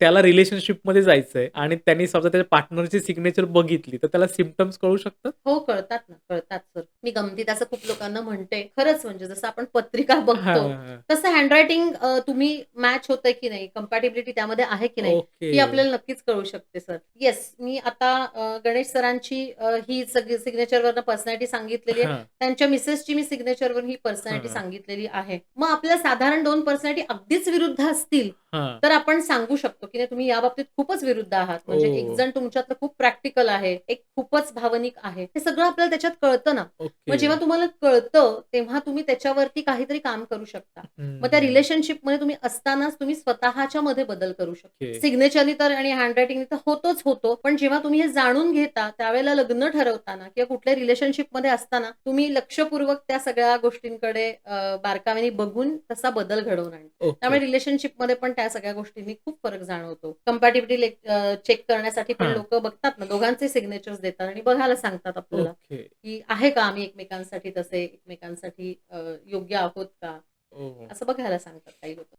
त्याला रिलेशनशिपमध्ये जायचंय आणि त्यांनी समजा त्याच्या पार्टनरची सिग्नेचर बघितली, तर त्याला सिम्प्टम्स कळू शकतात? हो, कळतात ना, कळतात सर. मी गमतीत असं खूप लोकांना म्हणते. खरंच म्हणजे जसं आपण पत्रिका हां, बघतो, हां. तसं हँडरायटिंग तुम्ही मॅच होतंय की नाही, कंपॅटिबिलिटी त्यामध्ये आहे की नाही, ओके. ही आपल्याला नक्कीच कळू शकते सर. येस, मी आता गणेश सरांची ही सगळी सिग्नेचरवरनं पर्सनॅलिटी सांगितलेली आहे. हां, त्यांच्या मिसेसची मी सिग्नेचरवरून ही पर्सनॅलिटी हां, सांगितलेली आहे. मग आपल्याला साधारण 2 पर्सनॅलिटी अगदीच विरुद्ध असतील, हां. तर आपण सांगू शकतो, की नाही तुम्ही या बाबतीत खूपच विरुद्ध आहात. म्हणजे एक ओह! जण तुमच्यातलं खूप प्रॅक्टिकल आहे, एक खूपच भावनिक आहे. हे सगळं आपल्याला त्याच्यात कळतं ना. मग ओके. जेव्हा तुम्हाला कळतं, तेव्हा तुम्ही त्याच्यावरती काहीतरी काम करू शकता. मग त्या हं. रिलेशनशिपमध्ये तुम्ही असतानाच तुम्ही स्वतःच्या मध्ये बदल करू शकता. ओके. सिग्नेचरनी तर आणि हँडरायटिंगनी तर होतोच होतो. पण जेव्हा तुम्ही हे जाणून घेता, त्यावेळेला लग्न ठरवताना किंवा कुठल्या रिलेशनशिपमध्ये असताना तुम्ही लक्षपूर्वक त्या सगळ्या गोष्टींकडे बारकाव्याने बघून तसा बदल घडवून आणता. ओके. त्यामुळे रिलेशनशिपमध्ये पण त्या सगळ्या गोष्टींनी खूप फरक जाणवतो. कंपॅटिबिलिटी चेक करण्यासाठी पण हां. लोकं बघतात ना, दोघांचे सिग्नेचर्स देतात आणि बघायला सांगतात आपल्याला, ओके. की आहे का आम्ही एकमेकांसाठी तसे एकमेकांसाठी योग्य आहोत का? ओह! असं बघायला सांगतात काही लोकं.